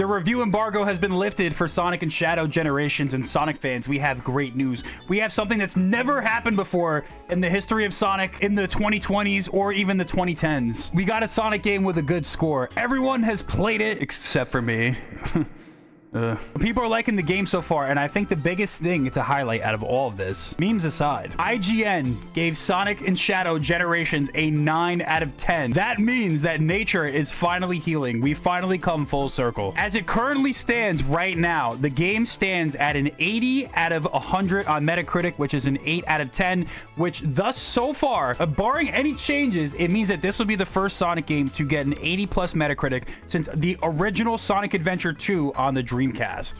The review embargo has been lifted for Sonic and Shadow Generations, and Sonic fans, we have great news. We have something that's never happened before in the history of Sonic in the 2020s or even the 2010s. We got a Sonic game with a good score. Everyone has played it except for me. People are liking the game so far, and I think the biggest thing to highlight out of all of this, memes aside, IGN gave Sonic and Shadow Generations a 9 out of 10. That means that nature is finally healing. We finally come full circle. As it currently stands right now, the game stands at an 80 out of 100 on Metacritic, which is an 8 out of 10, which thus so far, barring any changes, it means that this will be the first Sonic game to get an 80 plus Metacritic since the original Sonic Adventure 2 on the Dreamcast.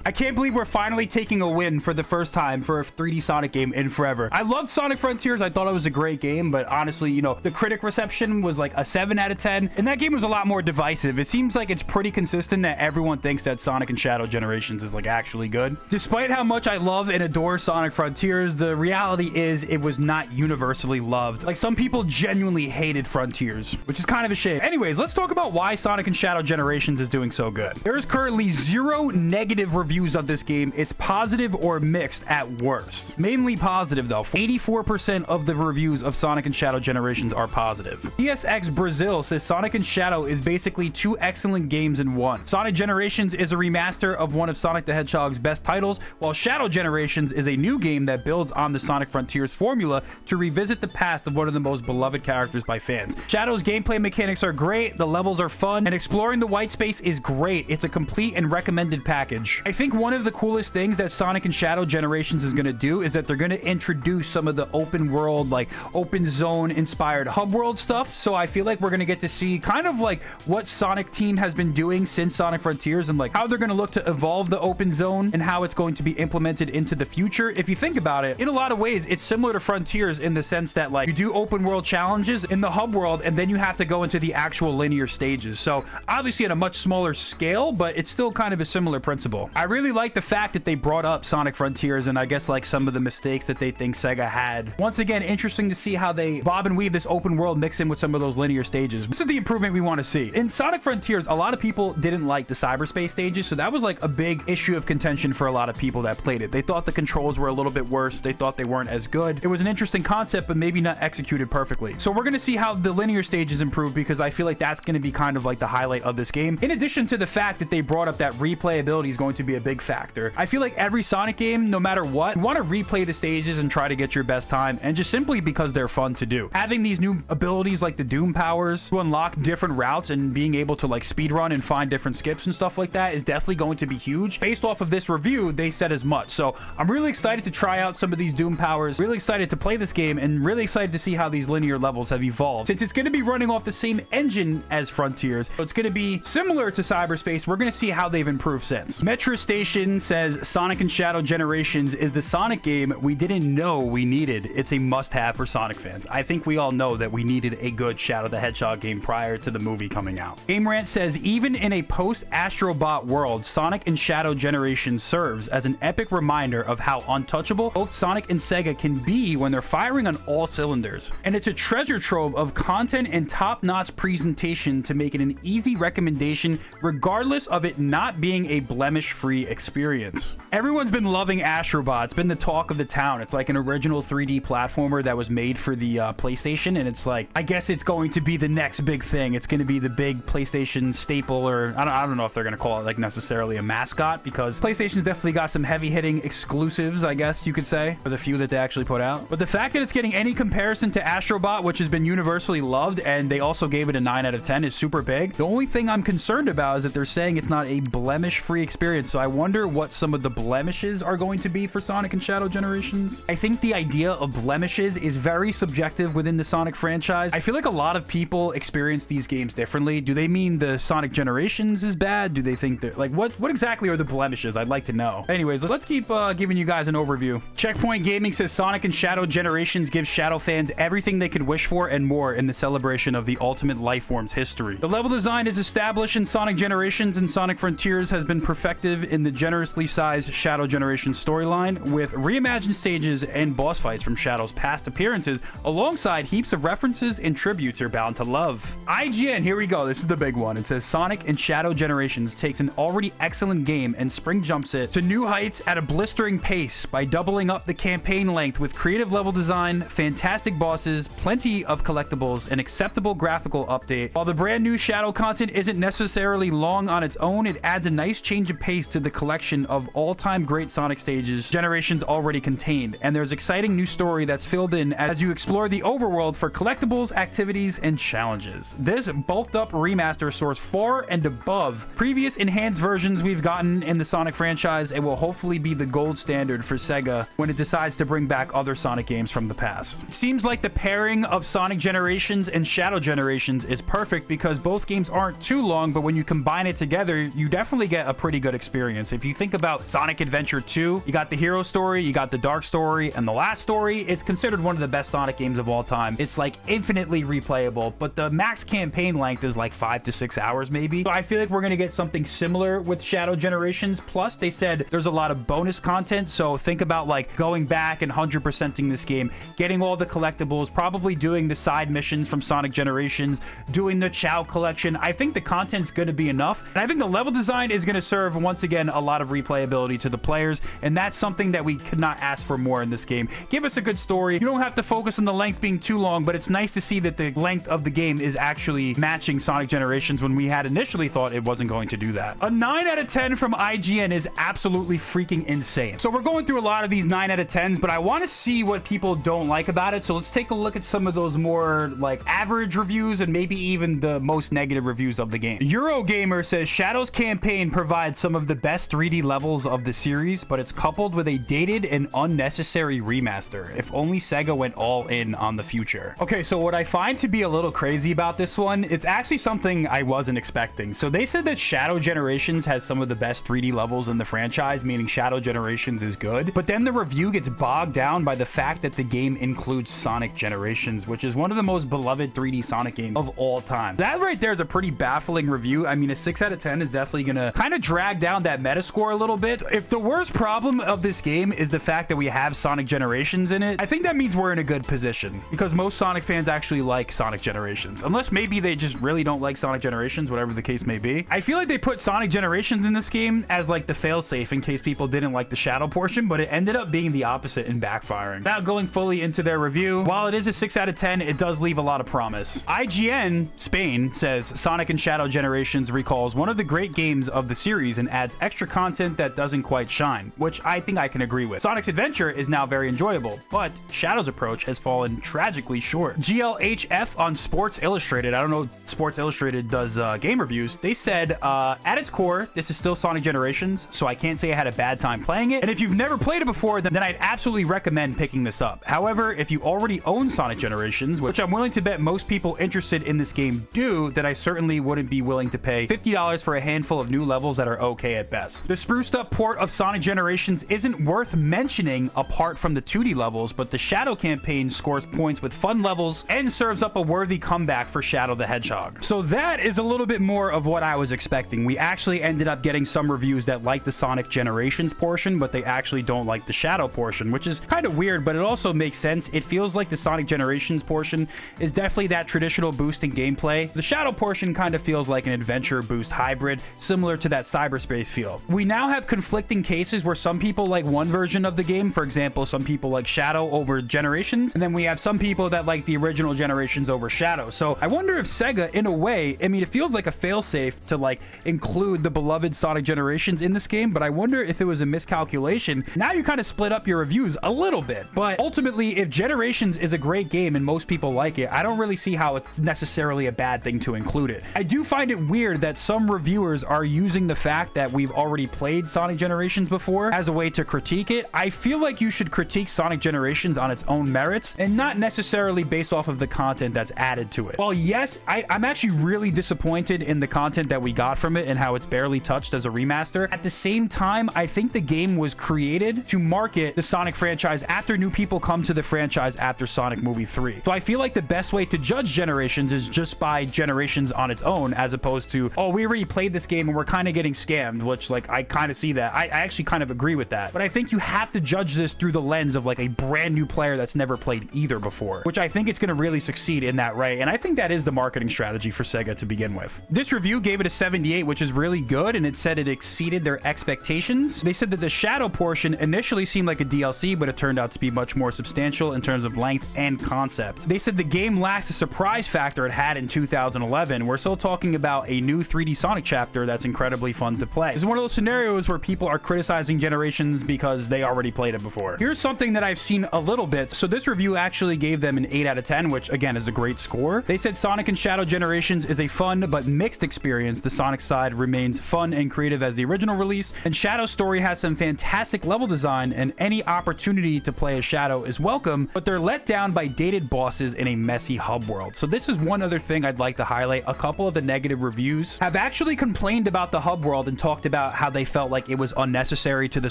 I can't believe we're finally taking a win for the first time for a 3D Sonic game in forever. I loved Sonic Frontiers. I thought it was a great game, but honestly, you know, the critic reception was like a 7 out of 10, and that game was a lot more divisive. It seems like it's pretty consistent that everyone thinks that Sonic and Shadow Generations is like actually good. Despite how much I love and adore Sonic Frontiers, the reality is it was not universally loved. Like, some people genuinely hated Frontiers, which is kind of a shame. Anyways, let's talk about why Sonic and Shadow Generations is doing so good. There is currently 0 negative reviews of this game. It's positive or mixed at worst. Mainly positive though. 84% of the reviews of Sonic and Shadow Generations are positive. ESX Brazil says Sonic and Shadow is basically 2 excellent games in one. Sonic Generations is a remaster of one of Sonic the Hedgehog's best titles, while Shadow Generations is a new game that builds on the Sonic Frontiers formula to revisit the past of one of the most beloved characters by fans. Shadow's gameplay mechanics are great, the levels are fun, and exploring the white space is great. It's a complete and recommended package. I think one of the coolest things that Sonic and Shadow Generations is going to do is that they're going to introduce some of the open world, like open zone inspired hub world stuff. So I feel like we're going to get to see kind of like what Sonic Team has been doing since Sonic Frontiers, and like how they're going to look to evolve the open zone and how it's going to be implemented into the future. If you think about it, in a lot of ways, it's similar to Frontiers in the sense that like you do open world challenges in the hub world, and then you have to go into the actual linear stages. So obviously at a much smaller scale, but it's still kind of a similar principle. I really like the fact that they brought up Sonic Frontiers and I guess like some of the mistakes that they think Sega had. Once again, interesting to see how they bob and weave this open world mix in with some of those linear stages. This is the improvement we want to see. In Sonic Frontiers, a lot of people didn't like the cyberspace stages, so that was like a big issue of contention for a lot of people that played it. They thought the controls were a little bit worse. They thought they weren't as good. It was an interesting concept, but maybe not executed perfectly. So we're going to see how the linear stages improve, because I feel like that's going to be kind of like the highlight of this game. In addition to the fact that they brought up that replayability is going to be a big factor. I feel like every Sonic game, no matter what, you want to replay the stages and try to get your best time, and just simply because they're fun to do. Having these new abilities like the Doom powers to unlock different routes and being able to like speedrun and find different skips and stuff like that is definitely going to be huge. Based off of this review, they said as much. So I'm really excited to try out some of these Doom powers, really excited to play this game, and really excited to see how these linear levels have evolved. Since it's going to be running off the same engine as Frontiers, so it's going to be similar to Cyberspace, we're going to see how they've improved since. Metro Station says Sonic and Shadow Generations is the Sonic game we didn't know we needed. It's a must-have for Sonic fans. I think we all know that we needed a good Shadow the Hedgehog game prior to the movie coming out. Game Rant says even in a post-Astrobot world, Sonic and Shadow Generations serves as an epic reminder of how untouchable both Sonic and Sega can be when they're firing on all cylinders. And it's a treasure trove of content and top-notch presentation to make it an easy recommendation regardless of it not being a blemish-free experience. Everyone's been loving Astrobot. It's been the talk of the town. It's like an original 3D platformer that was made for the PlayStation, and it's like, I guess it's going to be the next big thing. It's going to be the big PlayStation staple, or I don't know if they're going to call it like necessarily a mascot, because PlayStation's definitely got some heavy-hitting exclusives, I guess you could say, for the few that they actually put out. But the fact that it's getting any comparison to Astrobot, which has been universally loved, and they also gave it a 9 out of 10, is super big. The only thing I'm concerned about is that they're saying it's not a blemish-free experience, so I wonder what some of the blemishes are going to be for Sonic and Shadow Generations. I think the idea of blemishes is very subjective within the Sonic franchise. I feel like a lot of people experience these games differently. Do they mean the Sonic Generations is bad? Do they think that, like, what exactly are the blemishes? I'd like to know. Anyways, let's keep giving you guys an overview. Checkpoint Gaming says Sonic and Shadow Generations gives Shadow fans everything they could wish for and more in the celebration of the ultimate life form's history. The level design is established in Sonic Generations, and Sonic Frontiers has been perfective in the generously sized Shadow Generation storyline, with reimagined stages and boss fights from Shadow's past appearances, alongside heaps of references and tributes you're bound to love. IGN, here we go. This is the big one. It says Sonic and Shadow Generations takes an already excellent game and spring jumps it to new heights at a blistering pace by doubling up the campaign length with creative level design, fantastic bosses, plenty of collectibles, an acceptable graphical update. While the brand new Shadow content isn't necessarily long on its own, it adds a nice change of pace to the collection of all-time great Sonic stages Generations already contained, and there's exciting new story that's filled in as you explore the overworld for collectibles, activities, and challenges. This bulked up remaster soars far and above previous enhanced versions we've gotten in the Sonic franchise and will hopefully be the gold standard for Sega when it decides to bring back other Sonic games from the past. It seems like the pairing of Sonic Generations and Shadow Generations is perfect because both games aren't too long, but when you combine it together, you definitely get a pretty good experience. If you think about Sonic Adventure 2, you got the hero story, you got the dark story, and the last story. It's considered one of the best Sonic games of all time. It's like infinitely replayable, but the max campaign length is like 5 to 6 hours maybe. So I feel like we're gonna get something similar with Shadow Generations. Plus, they said there's a lot of bonus content, so think about like going back and 100%ing this game, getting all the collectibles, probably doing the side missions from Sonic Generations, doing the Chao collection. I think the content's gonna be enough, and I think the level design is gonna serve once again a lot of replayability to the players, and that's something that we could not ask for more in this game. Give us a good story. You don't have to focus on the length being too long, but it's nice to see that the length of the game is actually matching Sonic Generations when we had initially thought it wasn't going to do that. A 9 out of 10 from IGN is absolutely freaking insane. So we're going through a lot of these 9 out of 10s, but I want to see what people don't like about it. So let's take a look at some of those more like average reviews and maybe even the most negative reviews of the game. Eurogamer says Shadow's campaign provides some of the best 3D levels of the series, but it's coupled with a dated and unnecessary remaster. If only Sega went all in on the future. Okay, so what I find to be a little crazy about this one, it's actually something I wasn't expecting. So they said that Shadow Generations has some of the best 3D levels in the franchise, meaning Shadow Generations is good. But then the review gets bogged down by the fact that the game includes Sonic Generations, which is one of the most beloved 3D Sonic games of all time. That right there is a pretty baffling review. I mean, a 6 out of 10 is definitely gonna kind of drag down that Metascore a little bit. If the worst problem of this game is the fact that we have Sonic Generations in it, I think that means we're in a good position because most Sonic fans actually like Sonic Generations, unless maybe they just really don't like Sonic Generations, whatever the case may be. I feel like they put Sonic Generations in this game as like the failsafe in case people didn't like the Shadow portion, but it ended up being the opposite and backfiring. Now going fully into their review, while it is a 6 out of 10, it does leave a lot of promise. IGN Spain says Sonic and Shadow Generations recalls one of the great games of the series and adds extra content that doesn't quite shine, which I think I can agree with. Sonic's adventure is now very enjoyable, but Shadow's approach has fallen tragically short. GLHF on Sports Illustrated, I don't know if Sports Illustrated does game reviews, they said, at its core, this is still Sonic Generations, so I can't say I had a bad time playing it, and if you've never played it before, then I'd absolutely recommend picking this up. However, if you already own Sonic Generations, which I'm willing to bet most people interested in this game do, then I certainly wouldn't be willing to pay $50 for a handful of new levels that are okay at best. The spruced up port of Sonic Generations isn't worth mentioning apart from the 2D levels, but the Shadow campaign scores points with fun levels and serves up a worthy comeback for Shadow the Hedgehog. So that is a little bit more of what I was expecting. We actually ended up getting some reviews that like the Sonic Generations portion, but they actually don't like the Shadow portion, which is kind of weird, but it also makes sense. It feels like the Sonic Generations portion is definitely that traditional boost in gameplay. The Shadow portion kind of feels like an adventure boost hybrid, similar to that cyberspace feel. We now have conflicting cases where some people like one version of the game. For example, some people like Shadow over Generations, and then we have some people that like the original Generations over Shadow. So I wonder if Sega, in a way, I mean, it feels like a failsafe to like include the beloved Sonic Generations in this game, but I wonder if it was a miscalculation. Now you kind of split up your reviews a little bit, but ultimately, if Generations is a great game and most people like it, I don't really see how it's necessarily a bad thing to include it. I do find it weird that some reviewers are using the fact that we've already played Sonic Generations before as a way to critique it. I feel like you should critique Sonic Generations on its own merits and not necessarily based off of the content that's added to it. Well, yes, I'm actually really disappointed in the content that we got from it and how it's barely touched as a remaster. At the same time, I think the game was created to market the Sonic franchise after new people come to the franchise after Sonic Movie 3. So I feel like the best way to judge Generations is just by Generations on its own, as opposed to, oh, we already played this game and we're kind of getting scammed, which like I kind of see that. I actually kind of agree with that. But I think you have to judge this through the lens of like a brand new player that's never played either before, which I think it's going to really succeed in that right. And I think that is the marketing strategy for Sega to begin with. This review gave it a 78, which is really good, and it said it exceeded their expectations. They said that the Shadow portion initially seemed like a DLC, but it turned out to be much more substantial in terms of length and concept. They said the game lacks the surprise factor it had in 2011. We're still talking about a new 3D Sonic chapter that's incredibly fun to play. This is one of those scenarios where people are criticizing Generations because they already played it before. Here's something that I've seen a little bit. So this review actually gave them an 8 out of 10, which again is a great score. They said Sonic and Shadow Generations is a fun but mixed experience. The Sonic side remains fun and creative as the original release, and Shadow's story has some fantastic level design, and any opportunity to play as Shadow is welcome, but they're let down by dated bosses in a messy hub world. So this is one other thing I'd like to highlight. A couple of the negative reviews have actually complained about the hub world and talked about how they felt like it was unnecessary to the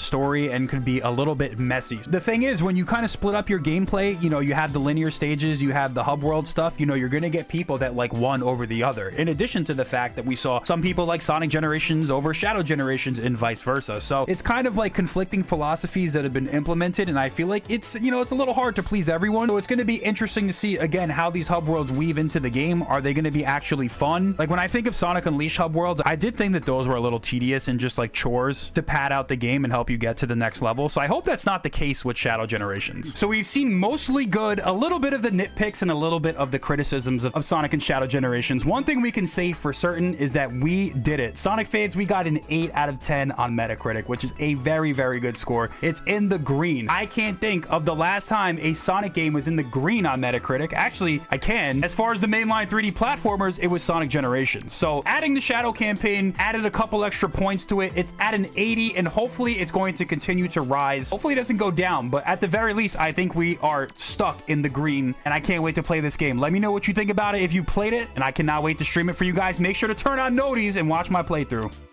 story and could be a little bit messy. The thing is, when you kind of split up your gameplay, you know, you have the linear stages, you have the hub world stuff, you know, you're going to get people that like one over the other. In addition to the fact that we saw some people like Sonic Generations over Shadow Generations and vice versa. So it's kind of like conflicting philosophies that have been implemented, and I feel like it's, you know, it's a little hard to please everyone. So it's going to be interesting to see again how these hub worlds weave into the game. Are they going to be actually fun? Like when I think of Sonic Unleashed hub worlds, I did think that those were a little tedious and just like chores to pad out the game and help you get to the next level. So I hope that's not the case with Shadow Generations. So we've seen mostly good, a little bit of the nitpicks and a little bit of the criticisms of Sonic and Shadow Generations. One thing we can say for certain is that we did it. Sonic fans, we got an 8 out of 10 on Metacritic, which is a very, very good score. It's in the green. I can't think of the last time a Sonic game was in the green on Metacritic. Actually, I can. As far as the mainline 3D platformers, it was Sonic Generations. So adding the Shadow campaign added a couple extra points to it. It's at an 80, and hopefully it's going to continue to rise. Hopefully it doesn't go down, but at the very least, I think we are stuck in the green, and I can't wait to play this game. Let me know what you think about it if you played it, and I cannot wait to stream it for you guys. Make sure to turn on noties and watch my playthrough.